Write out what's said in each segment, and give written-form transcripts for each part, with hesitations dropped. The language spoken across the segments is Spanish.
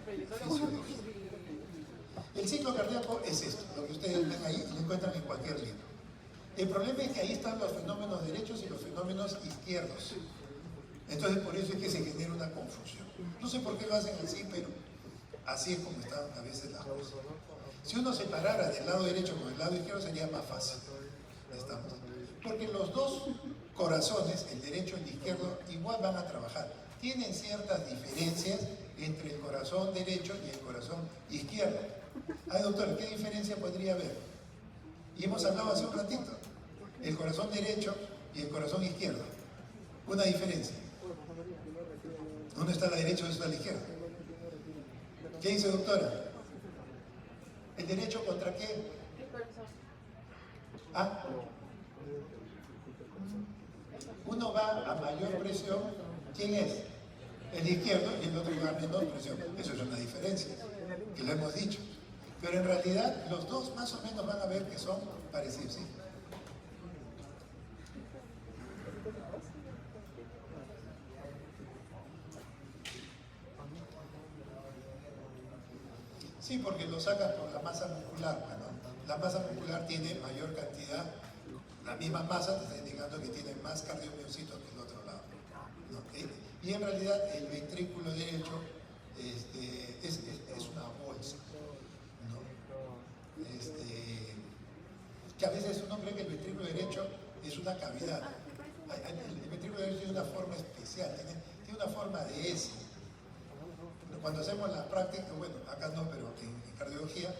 fisiología. El ciclo cardíaco es esto, lo que ustedes ven ahí y lo encuentran en cualquier libro. El problema es que ahí están los fenómenos derechos y los fenómenos izquierdos. Entonces por eso es que se genera una confusión. No sé por qué lo hacen así, pero así es como están a veces las cosas. Si uno separara del lado derecho con el lado izquierdo sería más fácil. ¿Estamos? Porque los dos corazones, el derecho y el izquierdo, igual van a trabajar. Tienen ciertas diferencias entre el corazón derecho y el corazón izquierdo. Ay, doctor, ¿qué diferencia podría haber? Y hemos hablado hace un ratito. El corazón derecho y el corazón izquierdo. Una diferencia. Uno está a la derecha y otro está a la izquierda. ¿Qué dice, doctora? ¿El derecho contra qué? Ah, uno va a mayor presión. ¿Quién es? El izquierdo y el otro va a menor presión. Eso es una diferencia, que lo hemos dicho. Pero en realidad los dos más o menos van a ver que son parecidos, ¿sí? Sí, porque lo sacas por la masa muscular, bueno, la masa muscular tiene mayor cantidad, la misma masa te está indicando que tiene más cardiomiocitos que el otro lado, ¿no? Y en realidad el ventrículo derecho es una bolsa, ¿no? Que a veces uno cree que el ventrículo derecho es una cavidad. El ventrículo derecho tiene una forma especial, tiene una forma de S. Cuando hacemos la práctica, bueno, acá no, pero en cardiología,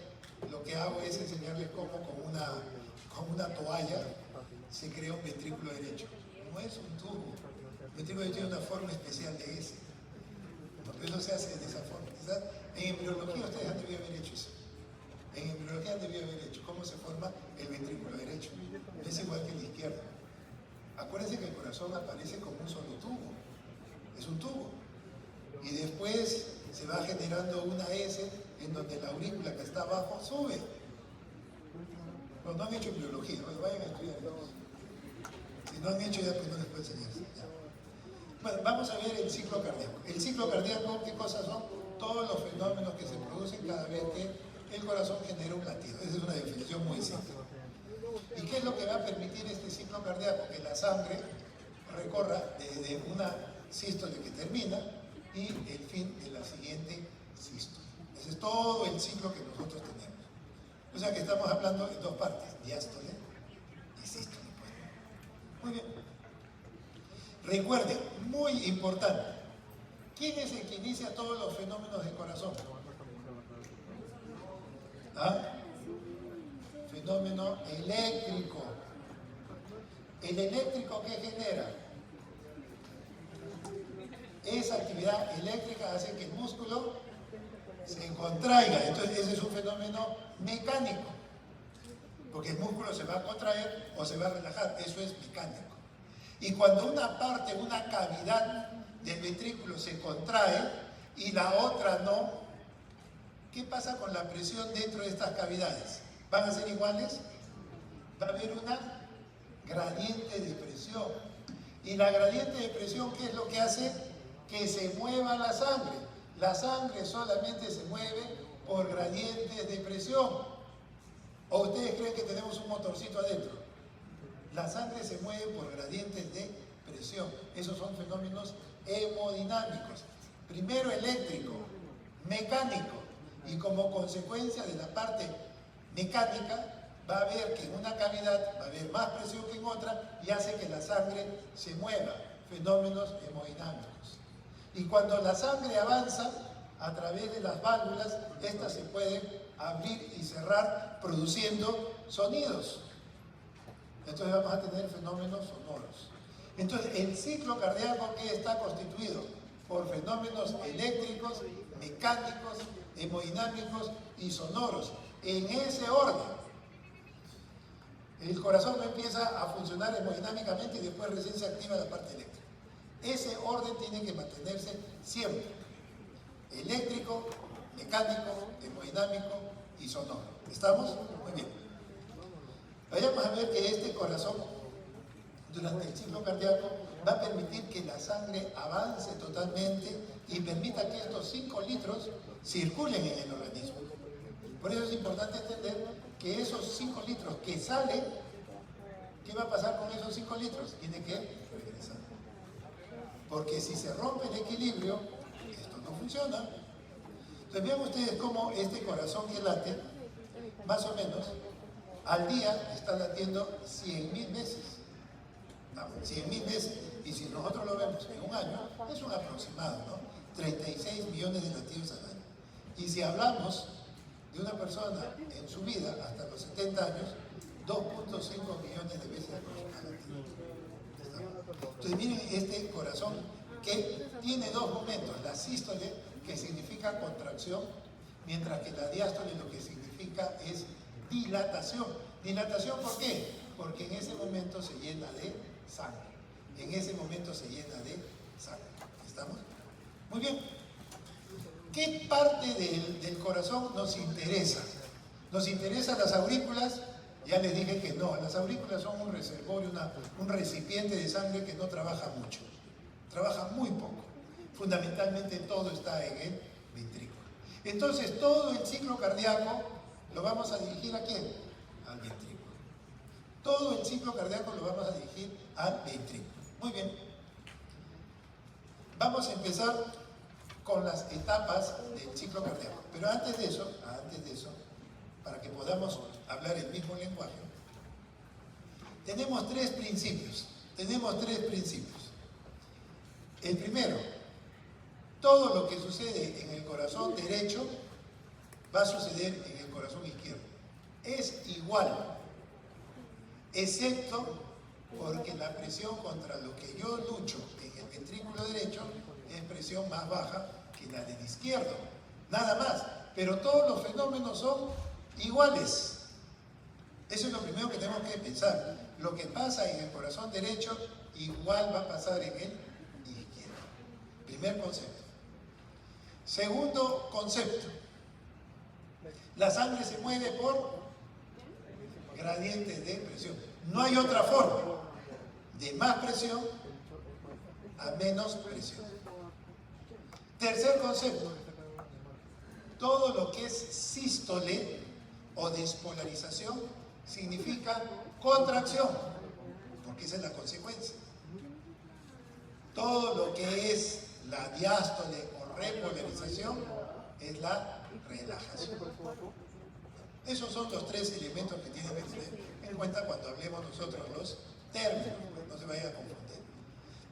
lo que hago es enseñarles cómo con una toalla se crea un ventrículo derecho. No es un tubo. El ventrículo derecho tiene una forma especial de S. Porque eso se hace de esa forma. Quizás en embriología ustedes han debido haber hecho eso. En embriología han debido haber hecho cómo se forma el ventrículo derecho. Es igual que el izquierdo. Acuérdense que el corazón aparece como un solo tubo. Es un tubo. Y después se va generando una S en donde la aurícula que está abajo sube. No han hecho embriología, pues vayan a estudiar. Si no han hecho ya, pues no les puedo enseñar. Ya. Bueno, vamos a ver el ciclo cardíaco. El ciclo cardíaco, ¿qué cosas son? Todos los fenómenos que se producen cada vez que el corazón genera un latido. Esa es una definición muy simple. ¿Y qué es lo que va a permitir este ciclo cardíaco? Que la sangre recorra desde una sístole que termina y el fin de la siguiente sístole. Ese es todo el ciclo que nosotros tenemos. O sea que estamos hablando en dos partes, diástole y sístole. Muy bien. Recuerden, muy importante, ¿quién es el que inicia todos los fenómenos del corazón? ¿Ah? Fenómeno eléctrico. ¿El eléctrico qué genera? Esa actividad eléctrica hace que el músculo se contraiga. Entonces ese es un fenómeno mecánico, porque el músculo se va a contraer o se va a relajar. Eso es mecánico. Y cuando una parte, una cavidad del ventrículo se contrae y la otra no, ¿qué pasa con la presión dentro de estas cavidades? ¿Van a ser iguales? Va a haber una gradiente de presión. Y la gradiente de presión, ¿qué es lo que hace? Que se mueva la sangre. La sangre solamente se mueve por gradientes de presión. ¿O ustedes creen que tenemos un motorcito adentro? La sangre se mueve por gradientes de presión. Esos son fenómenos hemodinámicos. Primero eléctrico, mecánico. Y como consecuencia de la parte mecánica, va a haber que en una cavidad va a haber más presión que en otra y hace que la sangre se mueva. Fenómenos hemodinámicos. Y cuando la sangre avanza a través de las válvulas, estas se pueden abrir y cerrar produciendo sonidos. Entonces vamos a tener fenómenos sonoros. Entonces el ciclo cardíaco, ¿qué está constituido? Por fenómenos eléctricos, mecánicos, hemodinámicos y sonoros. En ese orden. El corazón no empieza a funcionar hemodinámicamente y después recién se activa la parte eléctrica. Ese orden tiene que mantenerse siempre. Eléctrico, mecánico, hemodinámico y sonoro. ¿Estamos? Muy bien. Vayamos a ver que este corazón, durante el ciclo cardíaco, va a permitir que la sangre avance totalmente y permita que estos 5 litros circulen en el organismo. Por eso es importante entender que esos 5 litros que salen, ¿qué va a pasar con esos 5 litros? Tiene que regresar. Porque si se rompe el equilibrio, esto no funciona. Entonces vean ustedes cómo este corazón que late, más o menos, al día está latiendo 100.000 veces. 100.000 veces. Y si nosotros lo vemos en un año, es un aproximado, ¿no? 36 millones de latidos al año. Y si hablamos de una persona en su vida hasta los 70 años, 2.5 millones de veces latido. Entonces miren este corazón que tiene 2 momentos, la sístole, que significa contracción, mientras que la diástole lo que significa es dilatación. ¿Dilatación por qué? Porque en ese momento se llena de sangre. En ese momento se llena de sangre. ¿Estamos? Muy bien. ¿Qué parte del corazón nos interesa? ¿Nos interesan las aurículas? Ya les dije que no. Las aurículas son un reservorio, un recipiente de sangre que no trabaja mucho. Trabaja muy poco. Fundamentalmente todo está en el ventrículo. Entonces todo el ciclo cardíaco lo vamos a dirigir ¿a quién? Al ventrículo. Todo el ciclo cardíaco lo vamos a dirigir al ventrículo. Muy bien. Vamos a empezar con las etapas del ciclo cardíaco. Pero antes de eso, para que podamos hablar el mismo lenguaje, tenemos 3 principios. El primero, todo lo que sucede en el corazón derecho va a suceder en el corazón izquierdo. Es igual, excepto porque la presión contra lo que yo lucho en el ventrículo derecho es presión más baja que la del izquierdo. Nada más. Pero todos los fenómenos son iguales. Eso es lo primero que tenemos que pensar. Lo que pasa en el corazón derecho igual va a pasar en el izquierdo. Primer concepto. Segundo concepto. La sangre se mueve por gradiente de presión. No hay otra forma. De más presión a menos presión. Tercer concepto. Todo lo que es sístole o despolarización significa contracción, porque esa es la consecuencia. Todo lo que es la diástole o repolarización es la relajación. Esos son los 3 elementos que tienen que tener en cuenta cuando hablemos nosotros los términos, no se vayan a confundir.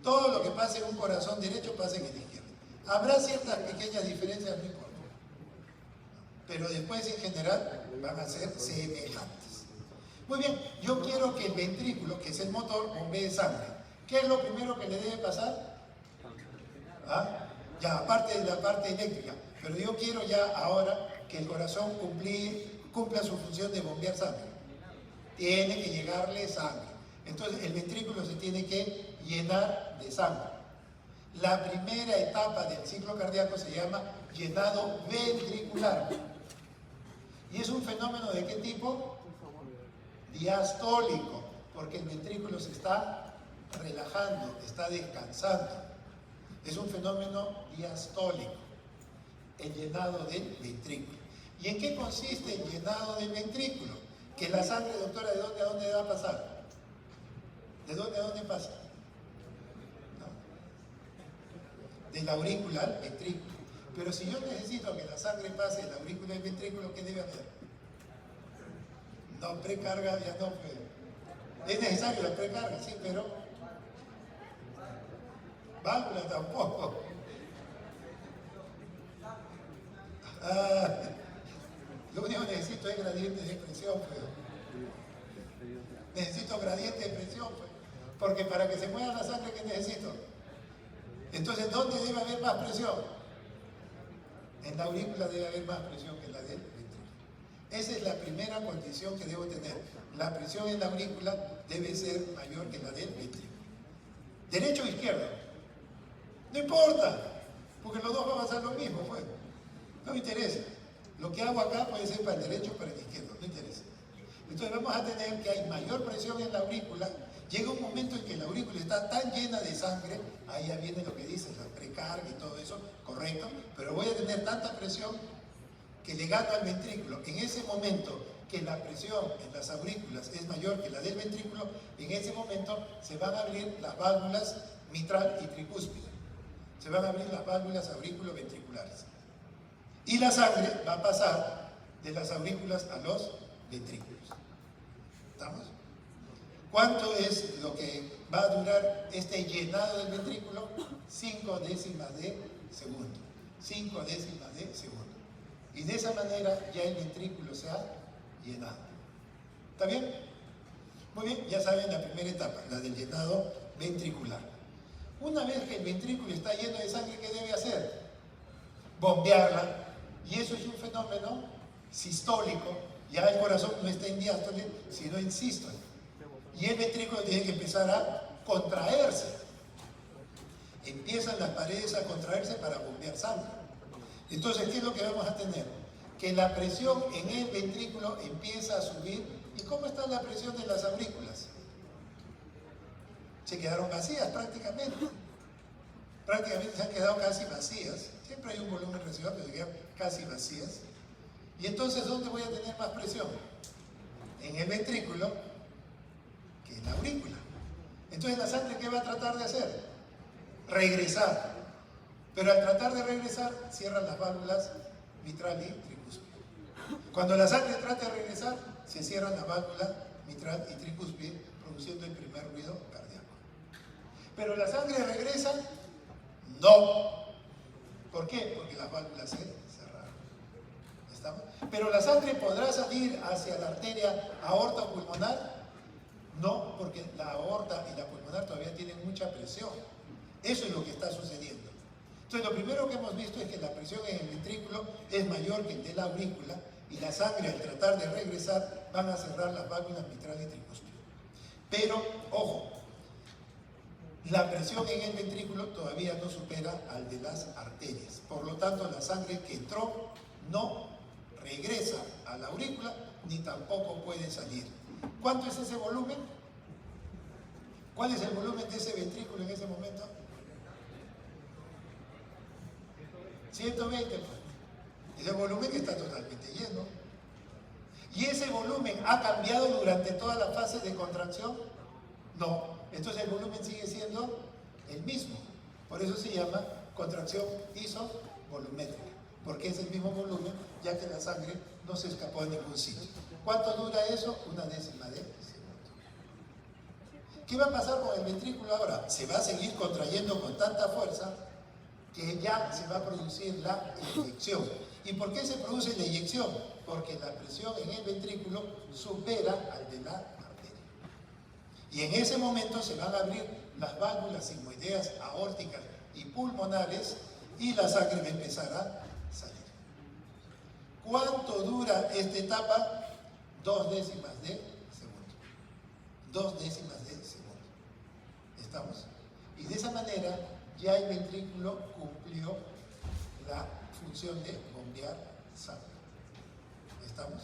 Todo lo que pasa en un corazón derecho pasa en el izquierdo. Habrá ciertas pequeñas diferencias, no importa. Pero después en general van a ser semejantes. Muy bien, yo quiero que el ventrículo, que es el motor, bombee sangre. ¿Qué es lo primero que le debe pasar? ¿Ah? Ya, aparte de la parte eléctrica. Pero yo quiero ya ahora que el corazón cumpla su función de bombear sangre. Tiene que llegarle sangre. Entonces el ventrículo se tiene que llenar de sangre. La primera etapa del ciclo cardíaco se llama llenado ventricular. ¿Y es un fenómeno de qué tipo? Diastólico, porque el ventrículo se está relajando, está descansando. Es un fenómeno diastólico, el llenado del ventrículo. ¿Y en qué consiste el llenado del ventrículo? Que la sangre, doctora, ¿de dónde a dónde va a pasar? ¿De dónde a dónde pasa? ¿No? De la aurícula al ventrículo. Pero si yo necesito que la sangre pase de la aurícula al ventrículo, ¿qué debe hacer? No, precarga ya no puede. Es necesario la precarga, sí, pero válvula tampoco. Lo único que necesito es gradiente de presión, pues. Necesito gradiente de presión, pues. Porque para que se mueva la sangre, ¿qué necesito? Entonces, ¿dónde debe haber más presión? En la aurícula debe haber más presión que la del ventrículo. Esa es la primera condición que debo tener. La presión en la aurícula debe ser mayor que la del ventrículo. ¿Derecho o izquierdo? No importa, porque los dos van a pasar lo mismo, pues. No me interesa. Lo que hago acá puede ser para el derecho o para el izquierdo, no interesa. Entonces vamos a tener que hay mayor presión en la aurícula Llega un momento en que la aurícula está tan llena de sangre, ahí ya viene lo que dice, la precarga y todo eso, correcto, pero voy a tener tanta presión que le gano al ventrículo. En ese momento que la presión en las aurículas es mayor que la del ventrículo, en ese momento se van a abrir las válvulas mitral y tricúspide. Se van a abrir las válvulas aurículo-ventriculares. Y la sangre va a pasar de las aurículas a los ventrículos. ¿Estamos? ¿Cuánto es lo que va a durar este llenado del ventrículo? 5 décimas de segundo. 5 décimas de segundo. Y de esa manera ya el ventrículo se ha llenado. ¿Está bien? Muy bien, ya saben la primera etapa, la del llenado ventricular. Una vez que el ventrículo está lleno de sangre, ¿qué debe hacer? Bombearla. Y eso es un fenómeno sistólico. Ya el corazón no está en diástole, sino en sístole. Y el ventrículo tiene que empezar a contraerse. Empiezan las paredes a contraerse para bombear sangre. Entonces, ¿qué es lo que vamos a tener? Que la presión en el ventrículo empieza a subir. ¿Y cómo está la presión de las aurículas? Se quedaron vacías prácticamente. Prácticamente se han quedado casi vacías. Siempre hay un volumen residual, pero se quedan casi vacías. Y entonces, ¿dónde voy a tener más presión? En el ventrículo que en la aurícula. Entonces, ¿la sangre qué va a tratar de hacer? Regresar. Pero al tratar de regresar, cierran las válvulas mitral y tricúspide. Cuando la sangre trata de regresar, se cierran las válvulas mitral y tricúspide, produciendo el primer ruido cardíaco. ¿Pero la sangre regresa? No. ¿Por qué? Porque las válvulas se cerraron. ¿Estamos? ¿Pero la sangre podrá salir hacia la arteria aorta o pulmonar? No, porque la aorta y la pulmonar todavía tienen mucha presión. Eso es lo que está sucediendo. Entonces, lo primero que hemos visto es que la presión en el ventrículo es mayor que el de la aurícula y la sangre, al tratar de regresar, van a cerrar las válvulas mitral y tricúspide. Pero, ojo, la presión en el ventrículo todavía no supera al de las arterias. Por lo tanto, la sangre que entró no regresa a la aurícula ni tampoco puede salir. ¿Cuánto es ese volumen? ¿Cuál es el volumen de ese ventrículo en ese momento? 120, pues. Ese volumen que está totalmente lleno. ¿Y ese volumen ha cambiado durante toda la fase de contracción? No. Entonces el volumen sigue siendo el mismo. Por eso se llama contracción isovolumétrica, porque es el mismo volumen, ya que la sangre no se escapó a ningún sitio. ¿Cuánto dura eso? 1 décima de segundo. ¿Qué va a pasar con el ventrículo ahora? Se va a seguir contrayendo con tanta fuerza que ya se va a producir la eyección. ¿Y por qué se produce la eyección? Porque la presión en el ventrículo supera al de la arteria. Y en ese momento se van a abrir las válvulas sigmoideas aórticas y pulmonares y la sangre va a empezar a salir. ¿Cuánto dura esta etapa? 2 décimas de segundo. 2 décimas de segundo. ¿Estamos? Y de esa manera ya el ventrículo cumplió la función de bombear sangre. ¿Estamos?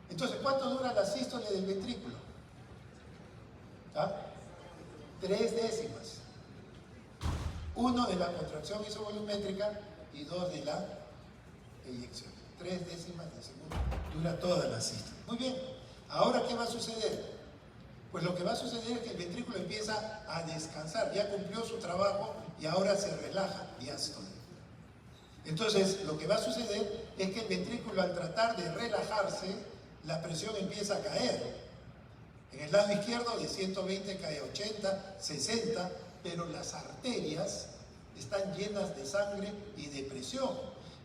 Entonces, ¿cuánto dura la sístole del ventrículo? 3 décimas. 1 de la contracción isovolumétrica y 2 de la eyección. 3 décimas de segundo dura toda la sístole. Muy bien. Ahora, ¿qué va a suceder? Pues lo que va a suceder es que el ventrículo empieza a descansar, ya cumplió su trabajo y ahora se relaja, diástole. Entonces, lo que va a suceder es que el ventrículo, al tratar de relajarse, la presión empieza a caer. En el lado izquierdo de 120 cae a 80, 60, pero las arterias están llenas de sangre y de presión.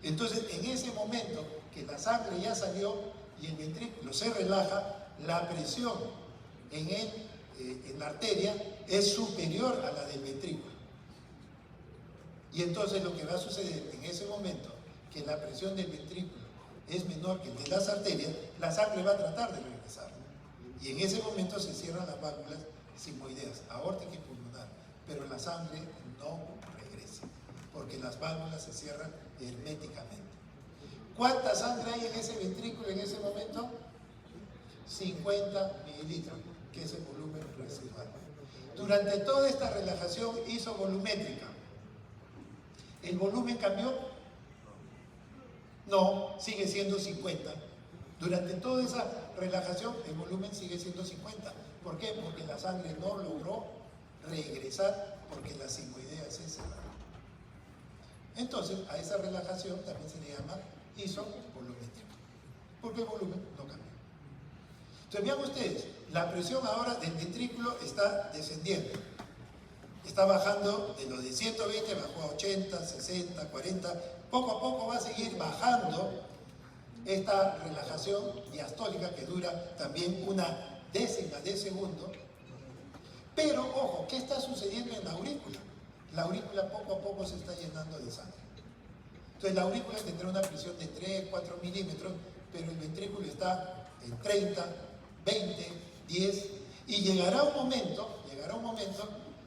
Entonces, en ese momento que la sangre ya salió y el ventrículo se relaja, la presión en la arteria es superior a la del ventrículo. Y entonces lo que va a suceder en ese momento, que la presión del ventrículo es menor que el de las arterias, la sangre va a tratar de regresar. Y en ese momento se cierran las válvulas sigmoideas, aórtica y pulmonar, pero la sangre no regresa, porque las válvulas se cierran herméticamente. ¿Cuánta sangre hay en ese ventrículo en ese momento? 50 mililitros. que es el volumen residual. Durante toda esta relajación isovolumétrica, ¿el volumen cambió? No, sigue siendo 50. Durante toda esa relajación, el volumen sigue siendo 50. ¿Por qué? Porque la sangre no logró regresar porque la sigmoidea se separó. Entonces, a esa relajación también se le llama isovolumétrica, porque el volumen no cambió. Entonces, vean ustedes, la presión ahora del ventrículo está descendiendo. Está bajando de los de 120, bajó a 80, 60, 40. Poco a poco va a seguir bajando esta relajación diastólica que dura también una décima de segundo. Pero, ojo, ¿qué está sucediendo en la aurícula? La aurícula poco a poco se está llenando de sangre. Entonces la aurícula tendrá una presión de 3, 4 milímetros, pero el ventrículo está en 30, 20, 10, y llegará un momento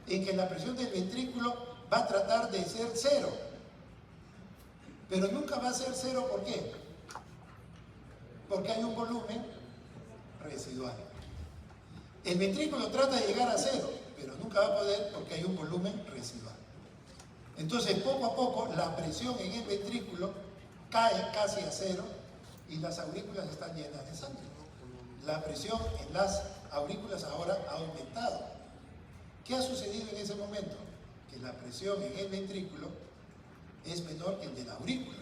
en que la presión del ventrículo va a tratar de ser 0. Pero nunca va a ser 0, ¿por qué? Porque hay un volumen residual. El ventrículo trata de llegar a 0, pero nunca va a poder porque hay un volumen residual. Entonces, poco a poco, la presión en el ventrículo cae casi a 0 y las aurículas están llenas de sangre. La presión en las aurículas ahora ha aumentado. ¿Qué ha sucedido en ese momento? Que la presión en el ventrículo es menor que el de la aurícula.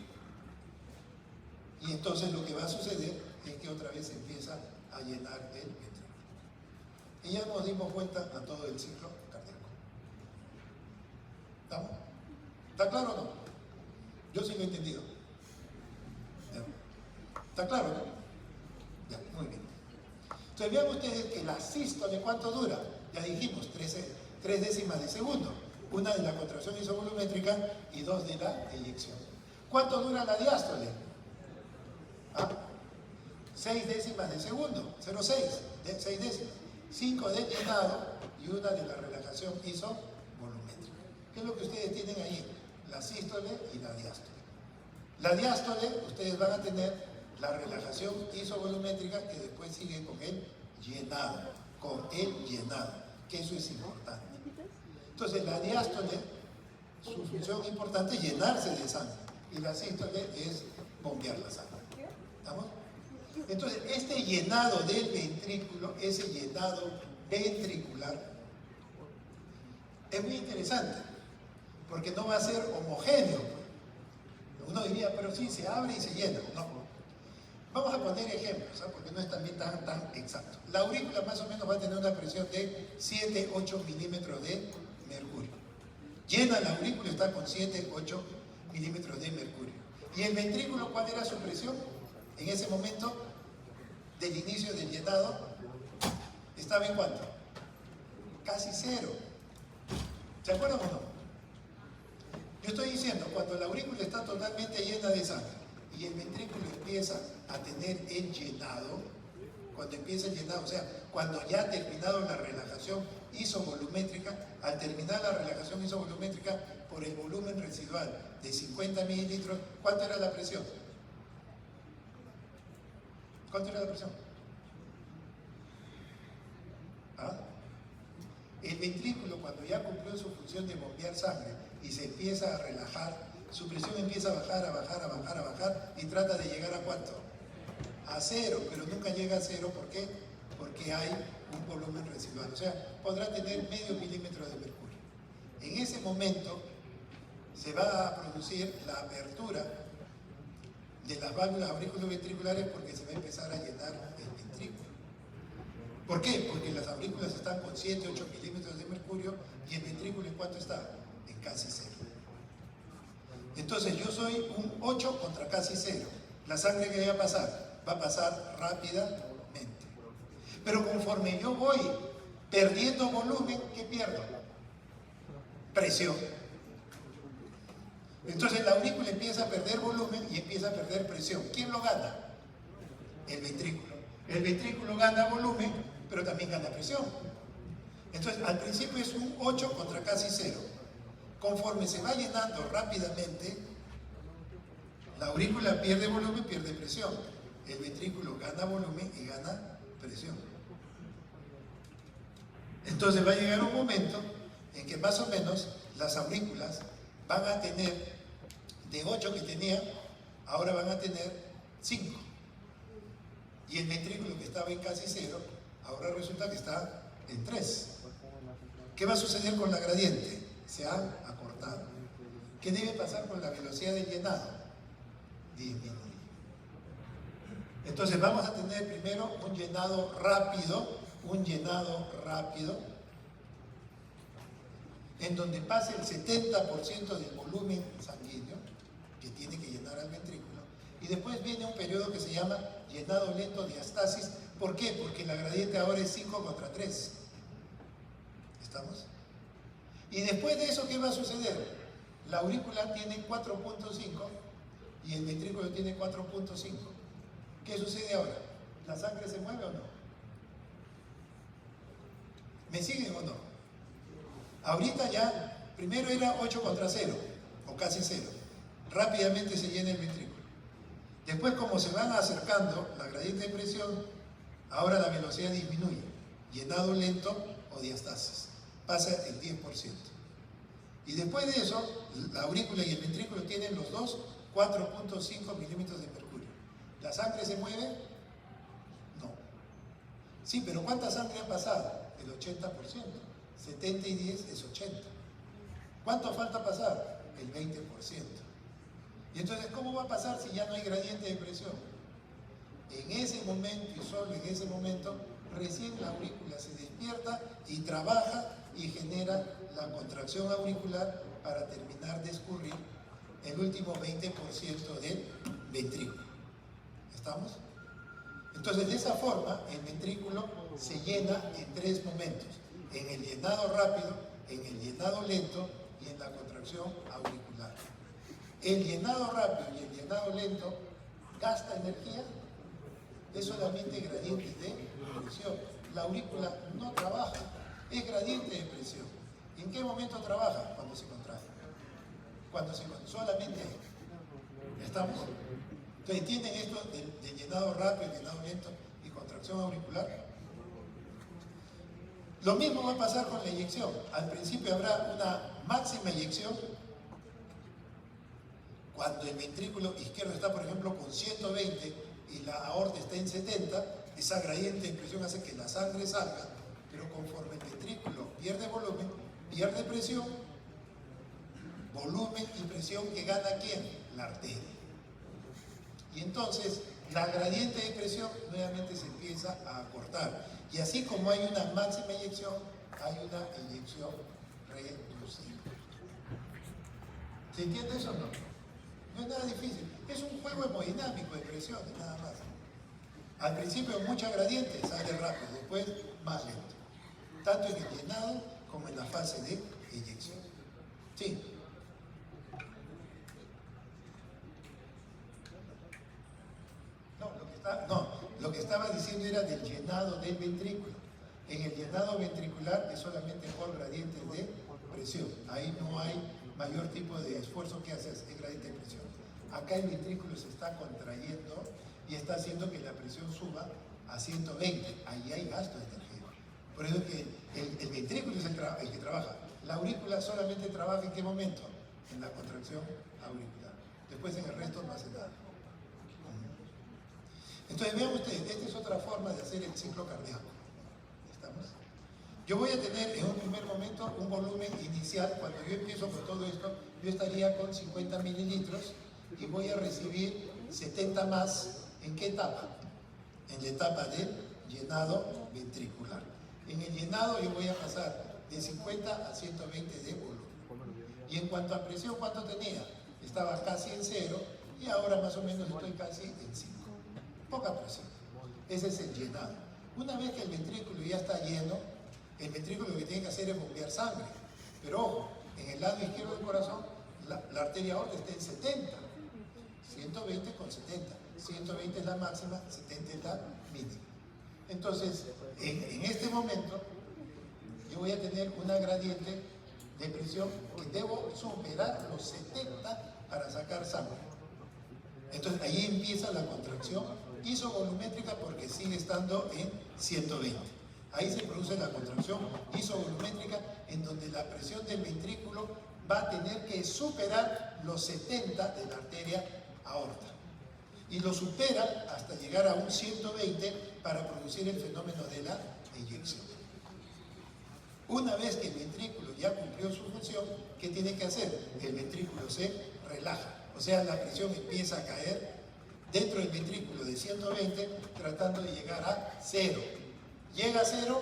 Y entonces lo que va a suceder es que otra vez se empieza a llenar el ventrículo. Y ya nos dimos cuenta a todo el ciclo cardíaco. ¿Estamos? ¿Está claro o no? Yo sí lo he entendido. ¿Ya? ¿Está claro, no? Ya, muy bien. Entonces vean ustedes que la sístole, ¿cuánto dura? Ya dijimos, 3 décimas de segundo. Una de la contracción isovolumétrica y 2 de la eyección. ¿Cuánto dura la diástole? 6 décimas de segundo, 0,6, 6 décimas. 5 de llenado y una de la relajación isovolumétrica. ¿Qué es lo que ustedes tienen ahí? La sístole y la diástole. La diástole, ustedes van a tener la relajación isovolumétrica que después sigue con el llenado, que eso es importante. Entonces la diástole, su función importante es llenarse de sangre y la sístole es bombear la sangre. ¿Estamos? Entonces, este llenado del ventrículo, ese llenado ventricular, es muy interesante, porque no va a ser homogéneo. Uno diría, pero sí, se abre y se llena. No. Vamos a poner ejemplos, porque no es también tan exacto. La aurícula más o menos va a tener una presión de 7, 8 milímetros de mercurio. Llena la aurícula, está con 7, 8 milímetros de mercurio. ¿Y el ventrículo cuál era su presión? En ese momento del inicio del llenado, ¿estaba en cuánto? Casi 0. ¿Se acuerdan o no? Yo estoy diciendo, cuando la aurícula está totalmente llena de sangre y el ventrículo empieza a tener el llenado, cuando empieza el llenado, o sea, cuando ya ha terminado la relajación isovolumétrica, al terminar la relajación isovolumétrica por el volumen residual de 50 mililitros, ¿cuánto era la presión? ¿Cuánto era la presión? El ventrículo, cuando ya cumplió su función de bombear sangre y se empieza a relajar, su presión empieza a bajar, a bajar, a bajar, a bajar y trata de llegar a ¿cuánto? A 0, pero nunca llega a 0. ¿Por qué? Porque hay un volumen residual. O sea, podrá tener medio milímetro de mercurio. En ese momento se va a producir la apertura de las válvulas auriculoventriculares porque se va a empezar a llenar el ventrículo. ¿Por qué? Porque las aurículas están con 7, 8 milímetros de mercurio y el ventrículo ¿en cuánto está? En casi 0. Entonces yo soy un 8 contra casi 0. La sangre que va a pasar rápidamente. Pero conforme yo voy perdiendo volumen, ¿qué pierdo? Presión. Entonces la aurícula empieza a perder volumen y empieza a perder presión. ¿Quién lo gana? El ventrículo. El ventrículo gana volumen, pero también gana presión. Entonces al principio es un 8 contra casi 0. Conforme se va llenando rápidamente, la aurícula pierde volumen, pierde presión. El ventrículo gana volumen y gana presión. Entonces va a llegar un momento en que más o menos las aurículas van a tener, de 8 que tenían, ahora van a tener 5. Y el ventrículo que estaba en casi 0, ahora resulta que está en 3. ¿Qué va a suceder con la gradiente? Se ha acortado. ¿Qué debe pasar con la velocidad del llenado? Disminuye. Entonces vamos a tener primero un llenado rápido, en donde pase el 70% del volumen sanguíneo que tiene que llenar al ventrículo, y después viene un periodo que se llama llenado lento, diastasis. ¿Por qué? Porque la gradiente ahora es 5 contra 3. ¿Estamos? Y después de eso, ¿qué va a suceder? La aurícula tiene 4.5 y el ventrículo tiene 4.5. ¿Qué sucede ahora? ¿La sangre se mueve o no? ¿Me siguen o no? Ahorita ya, primero era 8 contra 0, o casi 0. Rápidamente se llena el ventrículo. Después, como se van acercando la gradiente de presión, ahora la velocidad disminuye. Llenado lento o diastasis. Pasa el 10%. Y después de eso, la aurícula y el ventrículo tienen los dos 4.5 milímetros de mercurio. ¿La sangre se mueve? No. Sí, pero ¿cuánta sangre ha pasado? El 80%. 70 y 10 es 80. ¿Cuánto falta pasar? El 20%. Y entonces, ¿cómo va a pasar si ya no hay gradiente de presión? En ese momento, y solo en ese momento, recién la aurícula se despierta y trabaja y genera la contracción auricular para terminar de escurrir el último 20% del ventrículo. ¿Estamos? Entonces, de esa forma, el ventrículo se llena en 3 momentos: en el llenado rápido, en el llenado lento y en la contracción auricular. El llenado rápido y el llenado lento gasta energía, es solamente gradiente de presión. La aurícula no trabaja, es gradiente de presión. ¿En qué momento trabaja? Cuando se contrae. Cuando se contrae, solamente ahí. ¿Estamos? Entonces, ¿entienden esto de llenado rápido, llenado lento y contracción auricular? Lo mismo va a pasar con la eyección. Al principio habrá una máxima eyección. Cuando el ventrículo izquierdo está, por ejemplo, con 120 y la aorta está en 70, esa gradiente de presión hace que la sangre salga, pero conforme el ventrículo pierde volumen, pierde presión, volumen y presión que gana ¿quién? La arteria. Y entonces la gradiente de presión nuevamente se empieza a acortar. Y así como hay una máxima eyección, hay una eyección reducida. ¿Se entiende eso o no? No es nada difícil. Es un juego hemodinámico de presiones, nada más. Al principio mucha gradiente, sale rápido, después más lento. Tanto en el llenado como en la fase de eyección. Sí. Lo que estaba diciendo era del llenado del ventrículo. En el llenado ventricular es solamente por gradiente de presión. Ahí no hay mayor tipo de esfuerzo que haces, es gradiente de presión. Acá el ventrículo se está contrayendo y está haciendo que la presión suba a 120. Ahí hay gasto de energía. Por eso que el ventrículo es el que trabaja. La aurícula solamente trabaja ¿en qué momento? En la contracción auricular. Después en el resto no hace nada. Entonces vean ustedes, esta es otra forma de hacer el ciclo cardíaco. ¿Estamos? Yo voy a tener en un primer momento un volumen inicial. Cuando yo empiezo con todo esto, yo estaría con 50 mililitros y voy a recibir 70 más. ¿En qué etapa? En la etapa del llenado ventricular. En el llenado yo voy a pasar de 50 a 120 de volumen. Y en cuanto a presión, ¿cuánto tenía? Estaba casi en 0 y ahora más o menos estoy casi en 5. Poca presión. Ese es el llenado. Una vez que el ventrículo ya está lleno, el ventrículo lo que tiene que hacer es bombear sangre. Pero ojo, en el lado izquierdo del corazón, la arteria aorta está en 70. 120 con 70. 120 es la máxima, 70 es la mínima. Entonces, en este momento, yo voy a tener una gradiente de presión que debo superar los 70 para sacar sangre. Entonces, ahí empieza la contracción isovolumétrica porque sigue estando en 120. Ahí se produce la contracción isovolumétrica, en donde la presión del ventrículo va a tener que superar los 70 de la arteria aorta. Y lo supera hasta llegar a un 120 para producir el fenómeno de la eyección. Una vez que el ventrículo ya cumplió su función, ¿qué tiene que hacer? El ventrículo se relaja, o sea, la presión empieza a caer dentro del ventrículo de 120, tratando de llegar a 0. ¿Llega a 0?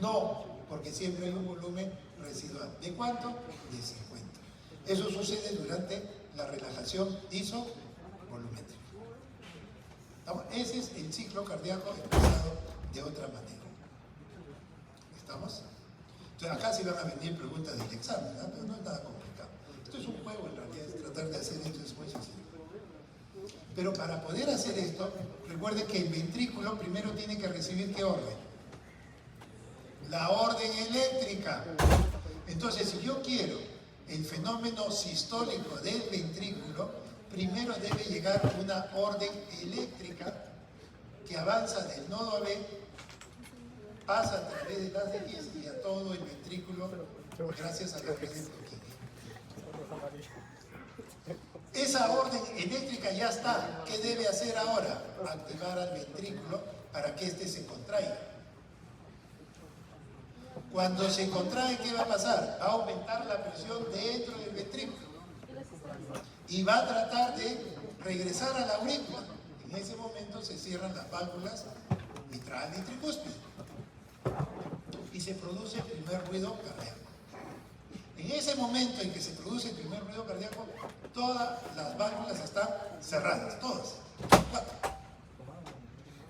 No, porque siempre hay un volumen residual. ¿De cuánto? De 50. Eso sucede durante la relajación isovolumétrica. Ese es el ciclo cardíaco expresado de otra manera. ¿Estamos? Entonces acá sí van a venir preguntas del examen, ¿no? Pero no es nada complicado. Esto es un juego en realidad, es tratar de hacer esto es muy sencillo. Pero para poder hacer esto, recuerden que el ventrículo primero tiene que recibir ¿qué orden? La orden eléctrica. Entonces, si yo quiero el fenómeno sistólico del ventrículo, primero debe llegar una orden eléctrica que avanza del nodo AB, pasa a través de las X y a todo el ventrículo gracias a la red de Purkinje. Esa orden eléctrica ya está. ¿Qué debe hacer ahora? Activar al ventrículo para que éste se contraiga. Cuando se contrae, ¿qué va a pasar? Va a aumentar la presión dentro del ventrículo y va a tratar de regresar a la aurícula. En ese momento se cierran las válvulas mitral y tricúspide y se produce el primer ruido cardíaco. En ese momento en que se produce el primer ruido cardíaco, todas las válvulas están cerradas, todas, 4.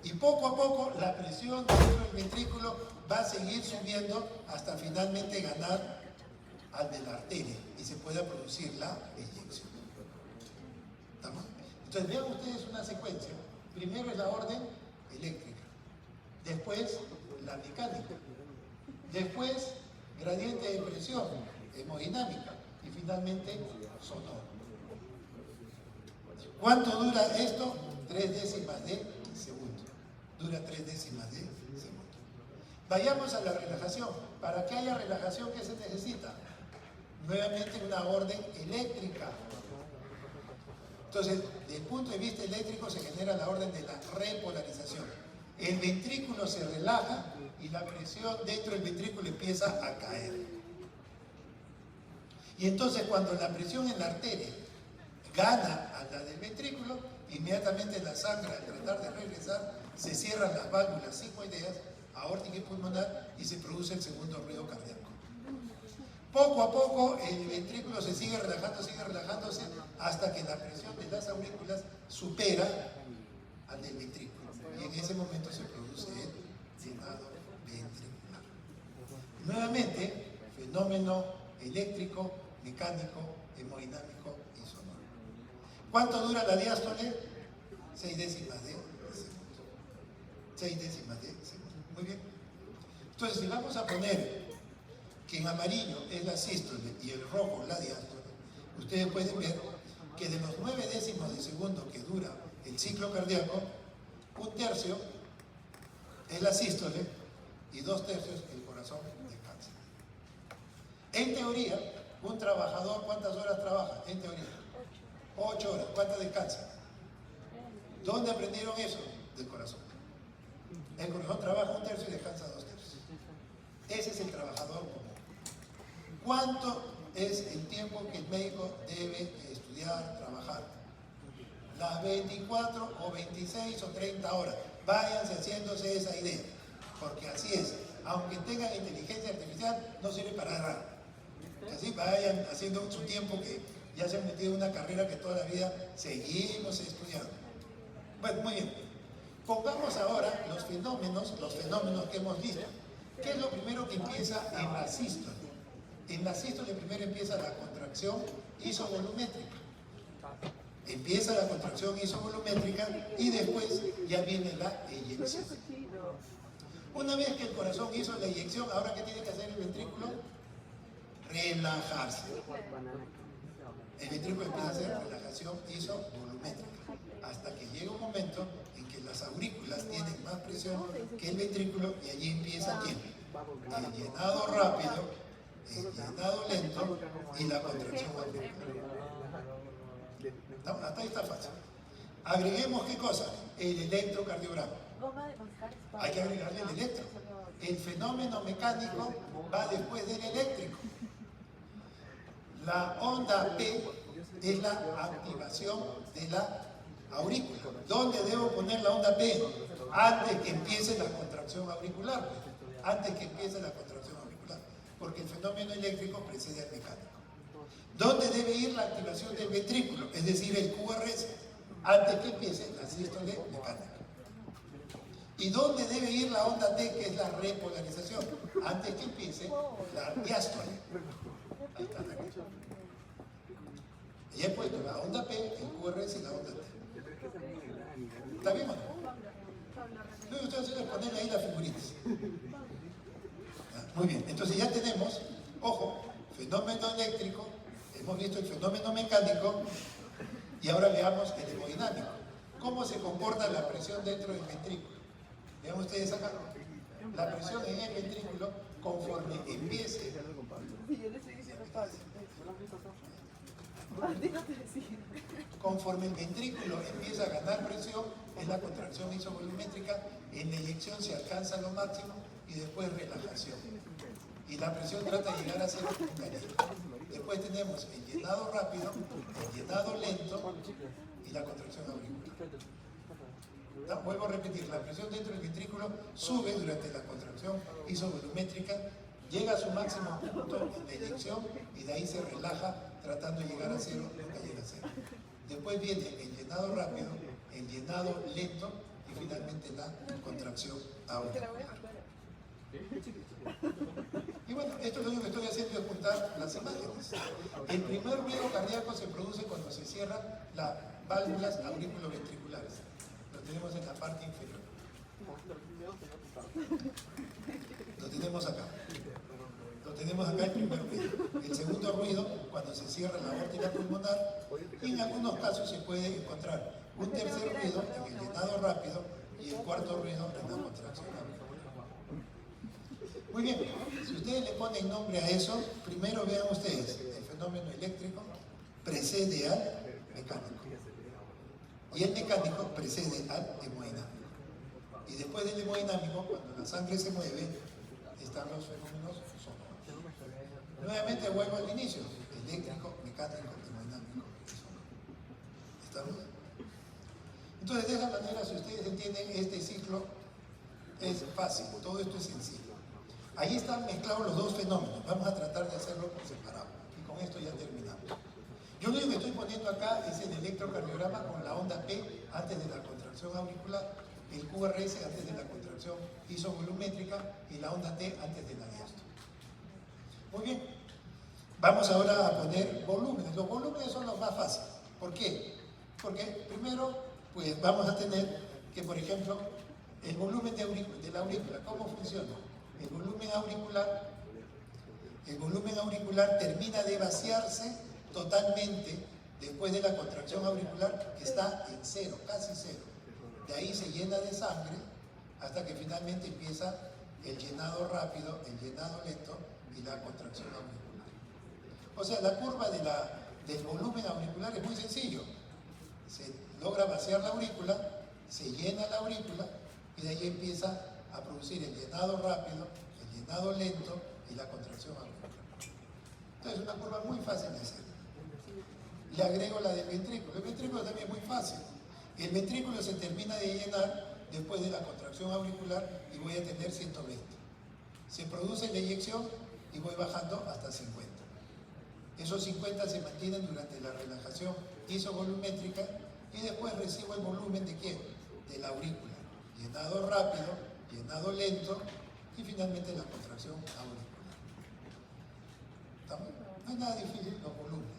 Y poco a poco la presión dentro del ventrículo va a seguir subiendo hasta finalmente ganar al de la arteria y se pueda producir la eyección. ¿Estamos? Entonces vean ustedes una secuencia. Primero es la orden eléctrica, después la mecánica, después gradiente de presión, hemodinámica y finalmente sonoro. ¿Cuánto dura esto? 3 décimas de segundo. Dura 3 décimas de segundo. Vayamos a la relajación. Para que haya relajación, ¿qué se necesita? Nuevamente una orden eléctrica. Entonces, desde el punto de vista eléctrico se genera la orden de la repolarización. El ventrículo se relaja y la presión dentro del ventrículo empieza a caer. Y entonces cuando la presión en la arteria gana a la del ventrículo, inmediatamente la sangre al tratar de regresar se cierran las válvulas sigmoideas, aórtica y pulmonar y se produce el segundo ruido cardíaco. Poco a poco el ventrículo se sigue relajándose hasta que la presión de las aurículas supera al del ventrículo y en ese momento se produce el llenado ventricular. Nuevamente, fenómeno eléctrico, mecánico, hemodinámico y sonoro. ¿Cuánto dura la diástole? 6 décimas de segundo. 6 décimas de segundo. Muy bien. Entonces, si vamos a poner que en amarillo es la sístole y el rojo la diástole, ustedes pueden ver que de los 9 décimos de segundo que dura el ciclo cardíaco, 1/3 es la sístole y 2/3 el corazón descansa. En teoría, un trabajador, ¿cuántas horas trabaja? En teoría, 8 horas. ¿Cuántas descansa? ¿Dónde aprendieron eso? Del corazón. El corazón trabaja 1/3 y descansa 2/3. Ese es el trabajador común. ¿Cuánto es el tiempo que el médico debe estudiar, trabajar? Las 24 o 26 o 30 horas. Váyanse haciéndose esa idea, porque así es. Aunque tengan inteligencia artificial, no sirve para nada. Así vayan haciendo su tiempo, que ya se han metido en una carrera que toda la vida seguimos estudiando. Bueno, muy bien. Pongamos ahora los fenómenos que hemos visto. ¿Qué es lo primero que empieza en la sístole? En la sístole primero empieza la contracción isovolumétrica. Empieza la contracción isovolumétrica y después ya viene la eyección. Una vez que el corazón hizo la eyección, ¿ahora qué tiene que hacer el ventrículo? Relajarse. El ventrículo empieza a hacer relajación. contracción isovolumétrica, hasta que llega un momento en que las aurículas tienen más presión que el ventrículo y allí empieza ¿quién? El llenado rápido, el llenado lento y la contracción auricular. Hasta ahí está fácil. Agreguemos ¿qué cosa? El electrocardiograma. Hay que agregarle el electro. El fenómeno mecánico va después del eléctrico. La onda P es la activación de la aurícula. ¿Dónde debo poner la onda P? Antes que empiece la contracción auricular. Antes que empiece la contracción auricular. Porque el fenómeno eléctrico precede al mecánico. ¿Dónde debe ir la activación del ventrículo? Es decir, el QRS. Antes que empiece la sístole mecánica. ¿Y dónde debe ir la onda T, que es la repolarización? Antes que empiece la diástole. Ahí está la cosa. Y he puesto la onda P, el QRS y la onda T. ¿Está bien o no? Luego ustedes van a ponerle ahí las figuritas. Muy bien, entonces ya tenemos, ojo, fenómeno eléctrico, hemos visto el fenómeno mecánico y ahora veamos el hemodinámico. ¿Cómo se comporta la presión dentro del ventrículo? Vean ustedes acá, la presión en el ventrículo conforme empiece. Conforme el ventrículo empieza a ganar presión, es la contracción isovolumétrica, en la eyección se alcanza lo máximo y después relajación. Y la presión trata de llegar a cero. Después tenemos el llenado rápido, el llenado lento y la contracción auricular. Vuelvo a repetir, la presión dentro del ventrículo sube durante la contracción isovolumétrica, llega a su máximo punto en la eyección y de ahí se relaja tratando de llegar a cero, nunca llega a cero. Después viene el llenado rápido, el llenado lento y finalmente la contracción auricular. Y bueno, esto es lo único que estoy haciendo es juntar las imágenes. El primer ruido cardíaco se produce cuando se cierran las válvulas auriculoventriculares. Lo tenemos en la parte inferior. Lo tenemos acá. Lo tenemos acá el primer ruido. El segundo ruido, cuando se cierra la aórtica pulmonar, y en algunos casos se puede encontrar un tercer ruido en el llenado rápido y el cuarto ruido en la contracción auricular. Muy bien, si ustedes le ponen nombre a eso, primero vean ustedes, el fenómeno eléctrico precede al mecánico. Y el mecánico precede al hemodinámico. Y después del hemodinámico, cuando la sangre se mueve, están los fenómenos sonoros. Nuevamente vuelvo al inicio, eléctrico, mecánico, hemodinámico y sonoro. ¿Estamos? Entonces, de esa manera, si ustedes entienden este ciclo, es fácil, todo esto es sencillo. Ahí están mezclados los dos fenómenos. Vamos a tratar de hacerlo por separado. Y con esto ya terminamos. Yo lo único que estoy poniendo acá es el electrocardiograma con la onda P antes de la contracción auricular, el QRS antes de la contracción isovolumétrica y la onda T antes de la diástole. Muy bien. Vamos ahora a poner volúmenes. Los volúmenes son los más fáciles. ¿Por qué? Porque primero, pues vamos a tener que, por ejemplo, el volumen de la aurícula, ¿cómo funciona? El volumen auricular termina de vaciarse totalmente después de la contracción auricular, que está en cero, casi cero. De ahí se llena de sangre hasta que finalmente empieza el llenado rápido, el llenado lento y la contracción auricular. O sea, la curva del volumen auricular es muy sencillo. Se logra vaciar la aurícula, se llena la aurícula y de ahí empieza a producir el llenado rápido, el llenado lento y la contracción auricular. Entonces es una curva muy fácil de hacer. Le agrego la del ventrículo. El ventrículo también es muy fácil. El ventrículo se termina de llenar después de la contracción auricular y voy a tener 120. Se produce la eyección y voy bajando hasta 50. Esos 50 se mantienen durante la relajación isovolumétrica y después recibo el volumen de ¿quién? De la aurícula. Llenado rápido, llenado lento y finalmente la contracción auricular. ¿Estamos? No es nada difícil los volúmenes.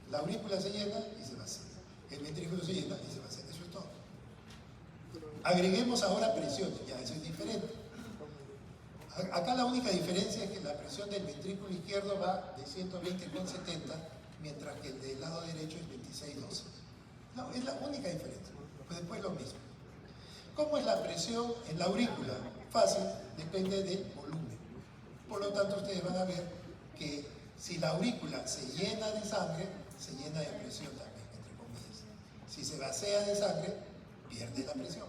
La aurícula se llena y se vacía. El ventrículo se llena y se vacía. Eso es todo. Agreguemos ahora presiones. Ya eso es diferente. Acá la única diferencia es que la presión del ventrículo izquierdo va de 120,70, mientras que el del lado derecho es 26,12. No, es la única diferencia. Pues después lo mismo. ¿Cómo es la presión en la aurícula? Fácil, depende del volumen. Por lo tanto, ustedes van a ver que si la aurícula se llena de sangre, se llena de presión también, entre comillas. Si se vacía de sangre, pierde la presión.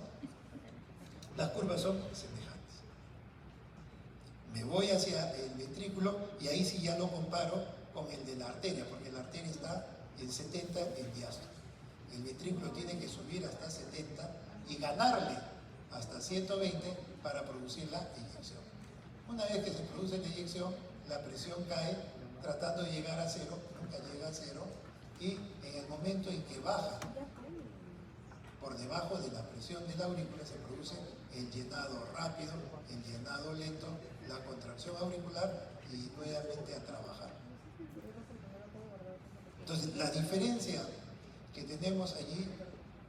Las curvas son semejantes. Me voy hacia el ventrículo y ahí sí ya lo comparo con el de la arteria, porque la arteria está en 70 en diástole. El ventrículo tiene que subir hasta 70 y ganarle hasta 120 para producir la inyección. Una vez que se produce la inyección, la presión cae tratando de llegar a cero, nunca llega a cero, y en el momento en que baja por debajo de la presión de la aurícula se produce el llenado rápido, el llenado lento, la contracción auricular y nuevamente a trabajar. Entonces, la diferencia que tenemos allí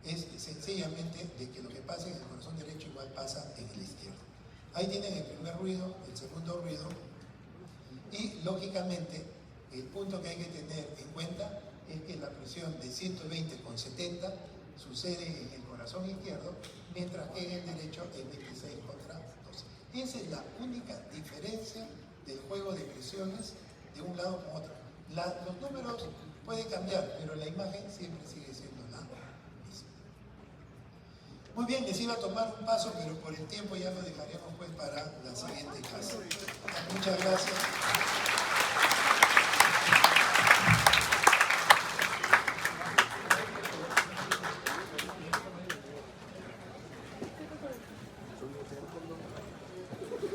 es sencillamente de que lo que pasa en el corazón derecho igual pasa en el izquierdo. Ahí tienen el primer ruido, el segundo ruido y lógicamente el punto que hay que tener en cuenta es que la presión de 120/70 sucede en el corazón izquierdo, mientras que en el derecho es 26/12. Esa es la única diferencia del juego de presiones de un lado con otro. Los números pueden cambiar, pero la imagen siempre sigue siendo la misma. Muy bien, les iba a tomar un paso, pero por el tiempo ya lo dejaremos pues para la siguiente clase. Muchas gracias.